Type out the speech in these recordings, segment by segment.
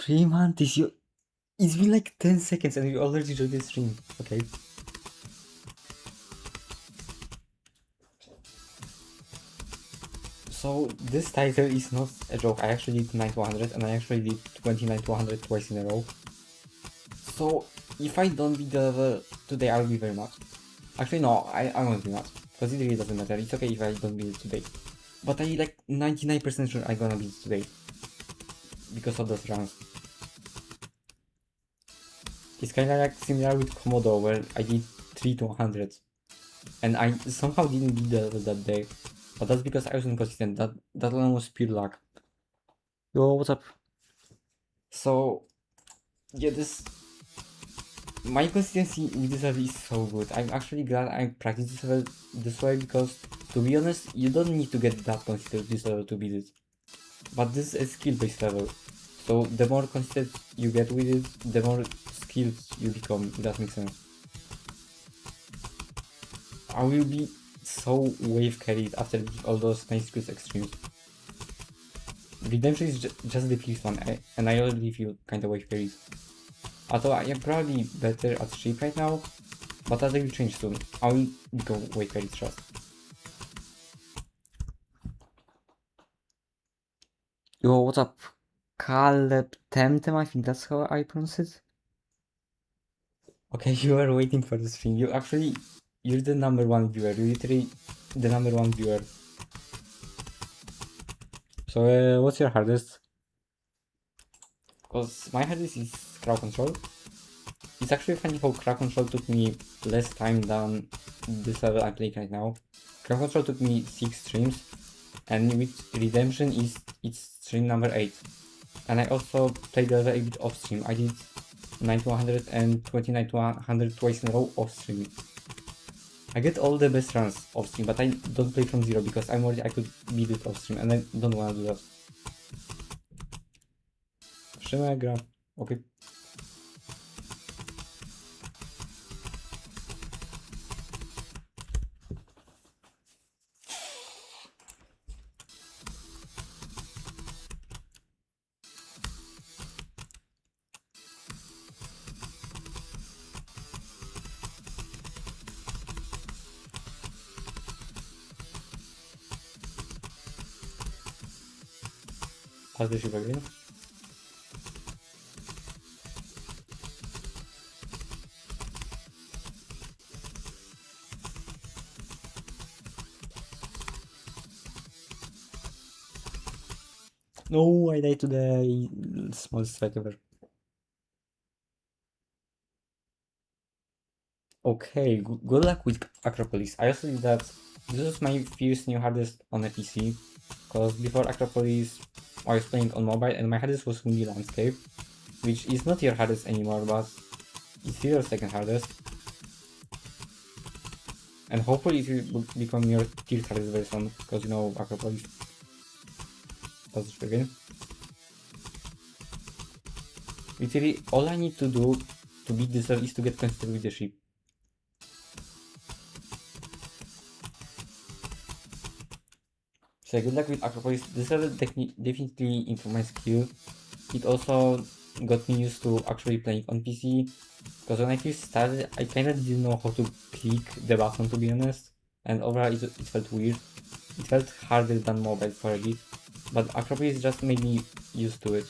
3 months, it's been like 10 seconds and you already joined the stream. Okay. So this title is not a joke. I actually did 9 to 100 and I actually did 29 to 100 twice in a row. So if I don't beat the level today, I'll be very mad. Actually no, I won't be mad. Because it really doesn't matter. It's okay if I don't beat it today. But I like 99% sure I'm gonna beat it today. Because of those runs. It's kinda like similar with Komodo where I did 3 to 100. And I somehow didn't beat the level that day. But that's because I was inconsistent. That one was pure luck. Yo, what's up? So yeah, my consistency with this level is so good. I'm actually glad I practiced this level this way because, to be honest, you don't need to get that consistent with this level to beat it. But this is a skill-based level, so the more consistent you get with it, the more skilled you become, if that makes sense. I will be so wave carried after all those nice skills extremes. Redemption is just the first one, and I already feel kinda wave carried. Although I am probably better at shape right now, but that will change soon. I will become wave carried trust. Yo, what's up? Caleb Temtem, I think that's how I pronounce it. Okay, you are waiting for the stream. You're the number one viewer. You're literally the number one viewer. So, what's your hardest? Because my hardest is crowd control. It's actually funny how crowd control took me less time than this level I'm playing right now. Crowd control took me 6 streams, and with redemption it's stream number 8. And I also played the level a bit off stream. I did 9 to 100 and 29 to 100 twice in a row off stream. I get all the best runs off stream, but I don't play from zero because I'm worried I could beat it off stream and I don't wanna do that. Szymek gra. Okay. How's the ship again? No, I died to the smallest strike ever. Okay, good luck with Acropolis. I also did that. This was my first new hardest on a PC. Because before Acropolis, I was playing on mobile and my hardest was Movie Landscape. Which is not your hardest anymore, but it's your second hardest. And hopefully it will become your third hardest very soon, because you know Acropolis. That's the game. Literally, all I need to do to beat this level is to get consistent with the ship. So good luck with Acropolis. This level definitely improved my skill. It also got me used to actually playing on PC. Because when I first started, I kinda didn't know how to click the button, to be honest. And overall it felt weird. It felt harder than mobile for a bit. But Acropolis just made me used to it.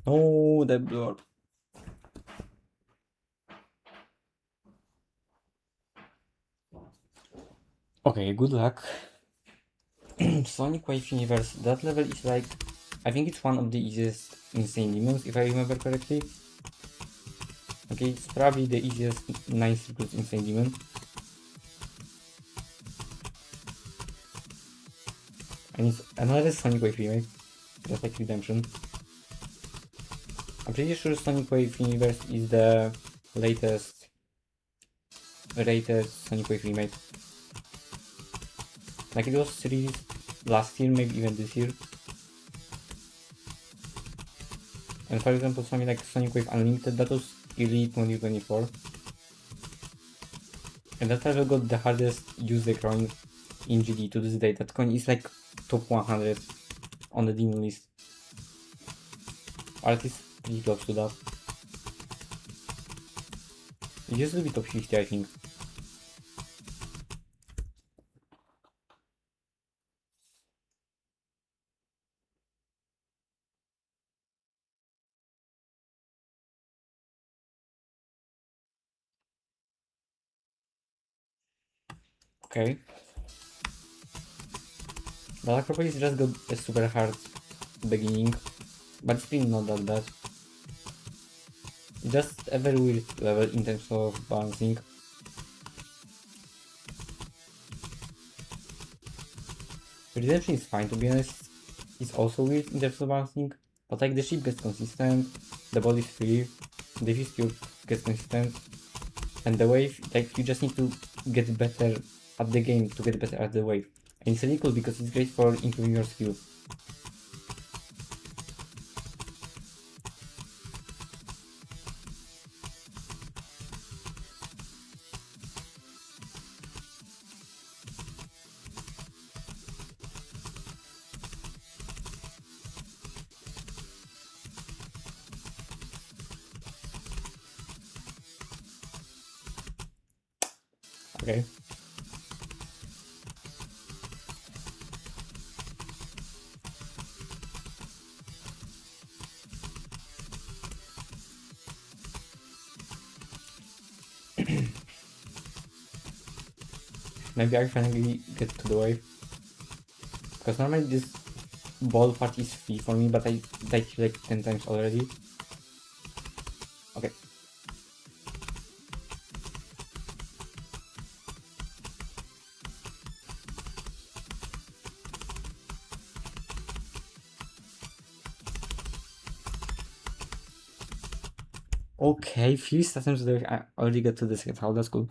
Oh, the blur. Okay, good luck. Sonic Wave Universe, that level is like, I think it's one of the easiest Insane Demons, if I remember correctly. Okay, it's probably the easiest 9 circles Insane Demon. And it's another Sonic Wave remake, just like Redemption. I'm pretty sure Sonic Wave Universe is the latest rated Sonic Wave remake. Like it was released last year, maybe even this year. And for example, something like Sonic Wave Unlimited, that was early 2024. And that level got the hardest used coin in GD to this day. That coin is like top 100 on the demon list. Or at least pretty close to that. It used to be top 50, I think. Okay. The Acropolis just got a super hard beginning, but still not that bad. Just a very weird level in terms of balancing. Redemption is fine, to be honest. It's also weird in terms of balancing, but like the ship gets consistent, the ball is free, the fist cube gets consistent, and the wave, like you just need to get better at the game to get better at the wave. And it's really cool because it's great for improving your skill. Okay. Maybe I finally get to the wave. Because normally this ball part is free for me, but I died like 10 times already. Okay. Okay, few systems that I already get to the second half, that's cool.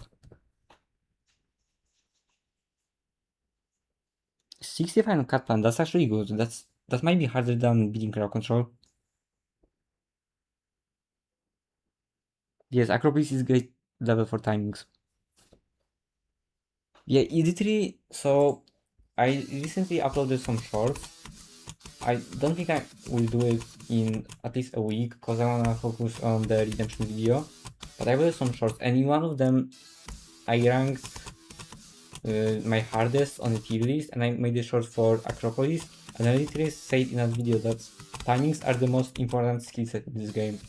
65 on cut plan, that's actually good. That might be harder than beating crowd control. Yes, Acropolis is great level for timings. Yeah, ED3, so I recently uploaded some shorts. I don't think I will do it in at least a week because I wanna focus on the redemption video. But I uploaded some shorts, and in one of them I ranked my hardest on the tier list, and I made a short for Acropolis. And I literally said in that video that timings are the most important skill set in this game.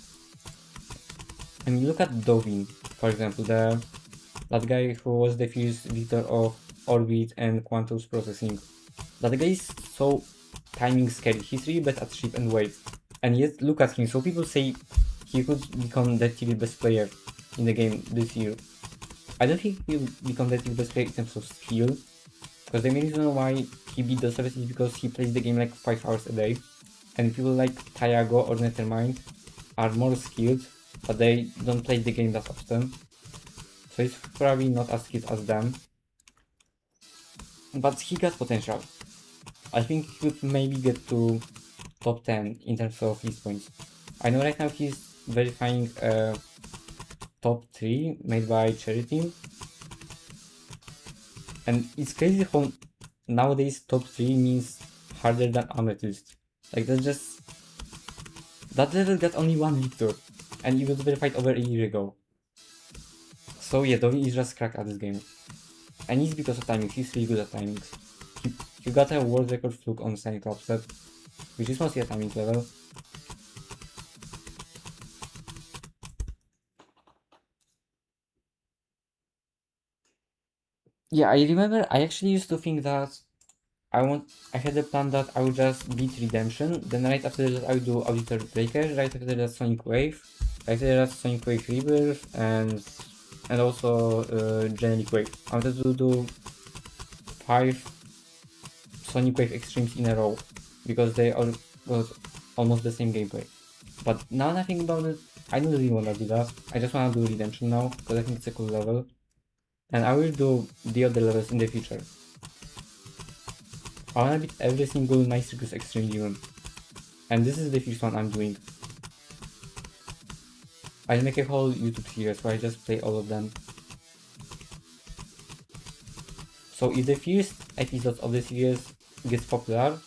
And you look at Dovin, for example, that guy who was the first victor of Orbit and Quantum's processing. That guy is so timing scary. He's really bad at ship and wave. And yet look at him. So people say he could become the tier best player in the game this year. I don't think he'll become the tier best player in terms of skill. Because the main reason why he beat the service is because he plays the game like 5 hours a day. And people like Tiago or Nethermind are more skilled, but they don't play the game that often. So he's probably not as skilled as them. But he got potential. I think he could maybe get to top 10 in terms of his points. I know right now he's verifying a top 3 made by Cherry Team. And it's crazy how nowadays top 3 means harder than Amethyst. Like that's just... That level got only 1 victor. And it was verified over a year ago. So yeah, Dovin is just cracked at this game. And it's because of timings, he's really good at timings. He got a world record fluke on Sonic Upset, which is mostly a timing level. Yeah, I remember I actually used to think that I had a plan that I would just beat Redemption, then right after that I would do Auditor Breaker, right after that Sonic Wave, right after that Sonic Wave Rebirth, and also Generic Wave. I wanted to do 5 Sonic Wave Extremes in a row, because they all got almost the same gameplay. But now that I think about it, I don't really want to do that. I just want to do Redemption now, because I think it's a cool level. And I will do the other levels in the future. I wanna beat every single Night Circus Extreme Demon. And this is the first one I'm doing. I'll make a whole YouTube series where I just play all of them. So if the first episode of the series gets popular,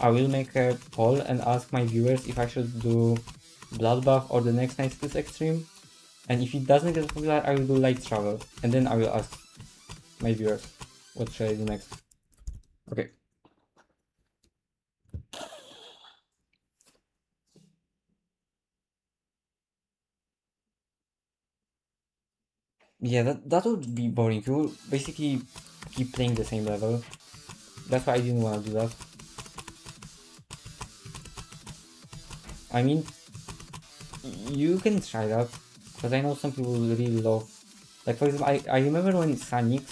I will make a poll and ask my viewers if I should do Bloodbath or the next Night Circus Extreme. And if it doesn't get popular, I will do Light Travel. And then I will ask my viewers what should I do next. Okay. Yeah, that would be boring. You will basically keep playing the same level. That's why I didn't want to do that. I mean, you can try that, because I know some people really love, like for example, I remember when Sonic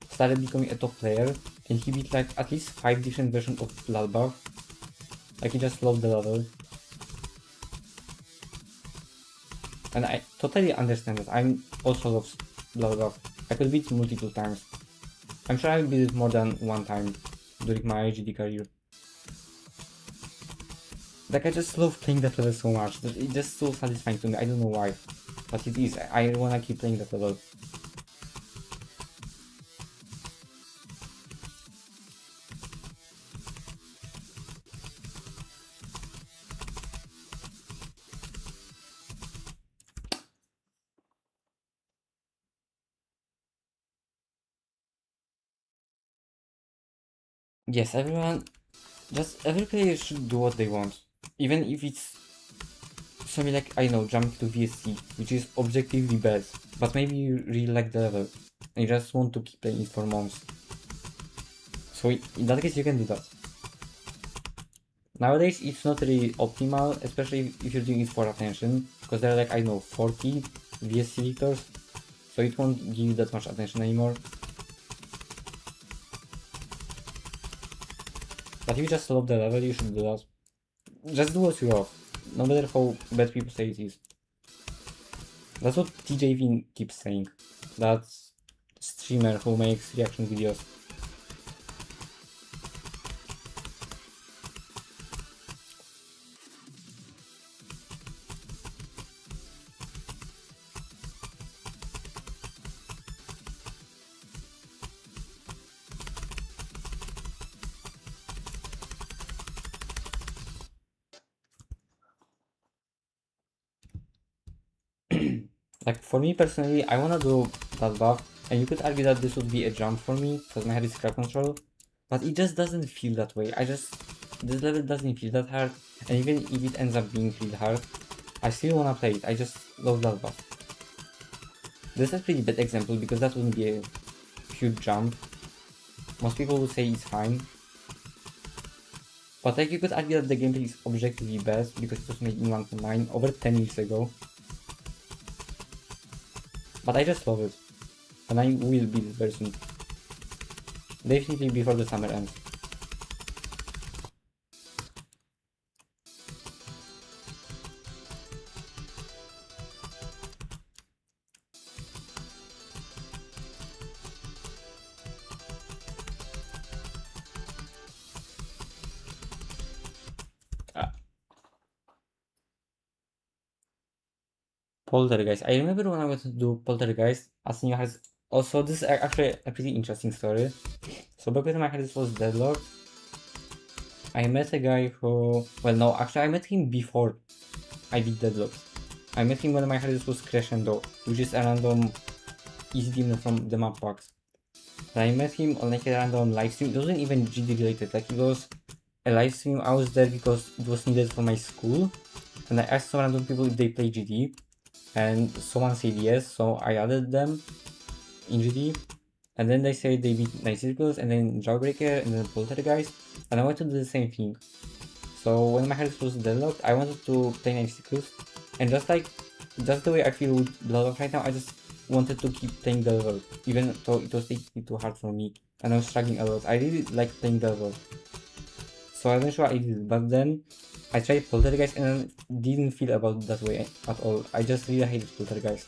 started becoming a top player, and he beat like at least 5 different versions of Bloodbath. Like he just loved the level. And I totally understand that. I also love Bloodbath. I could beat it multiple times. I'm sure I beat it more than one time during my IGD career. Like I just love playing that level so much. It's just so satisfying to me. I don't know why, but it is. I wanna keep playing that level. Yes, every player should do what they want. Even if it's something like, I know, jumping to VSC, which is objectively bad, but maybe you really like the level, and you just want to keep playing it for months. So in that case, you can do that. Nowadays, it's not really optimal, especially if you're doing it for attention, because there are like, I know, 40 VSC victors, so it won't give you that much attention anymore. But if you just love the level, you should do that. Just do what you love, no matter how bad people say it is. That's what TJ Vin keeps saying. That streamer who makes reaction videos. Like for me personally, I wanna do that buff, and you could argue that this would be a jump for me, because my head is crowd control, but it just doesn't feel that way. This level doesn't feel that hard, and even if it ends up being really hard, I still wanna play it. I just love that buff. This is a pretty bad example, because that wouldn't be a huge jump. Most people would say it's fine. But like you could argue that the gameplay is objectively best, because it was made in 1.9 over 10 years ago. But I just love it, and I will beat it very soon. Definitely before the summer ends. Poltergeist. I remember when I went to do Poltergeist, Asinio has also this is actually a pretty interesting story. So back when my head was deadlocked, I met a guy who, well no, actually I met him before I beat Deadlocked. I met him when my head was Crescendo, which is a random easy demon from the map packs. And I met him on like a random live stream. It wasn't even GD related, like it was a live stream. I was there because it was needed for my school, and I asked some random people if they play GD, and someone said yes, so I added them in GD, and then they said they beat Night Circus, and then Jawbreaker, and then Poltergeist, and I wanted to do the same thing. So when my head was deadlocked, I wanted to play Night Circus, and just the way I feel with Bloodbath right now, I just wanted to keep playing the level, even though it was taking too hard for me, and I was struggling a lot. I really like playing the level, so eventually I did, but then I tried Poltergeist and didn't feel about that way at all. I just really hated Poltergeist.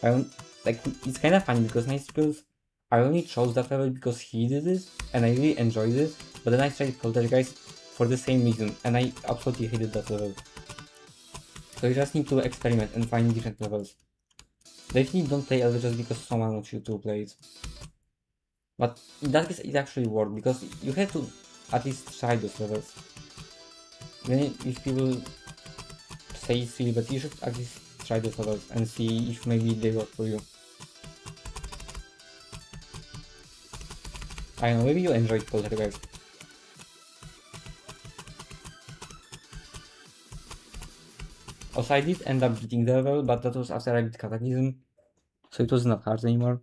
I don't, like, it's kind of funny because Night Circus I only chose that level because he did it, and I really enjoyed it, but then I tried Poltergeist for the same reason, and I absolutely hated that level. So you just need to experiment and find different levels. Definitely don't play Elder just because someone wants you to play it. But in that case it actually worked, because you had to at least try those levels. Then if people say it's silly, but you should at least try those levels and see if maybe they work for you. I don't know, maybe you enjoyed Poltergeist. Also, I did end up beating the level, but that was after I beat Cataclysm, so it was not hard anymore.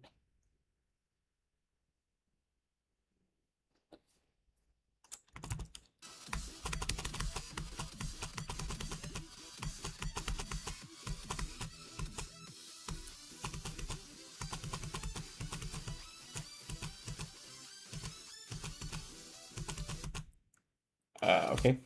Okay.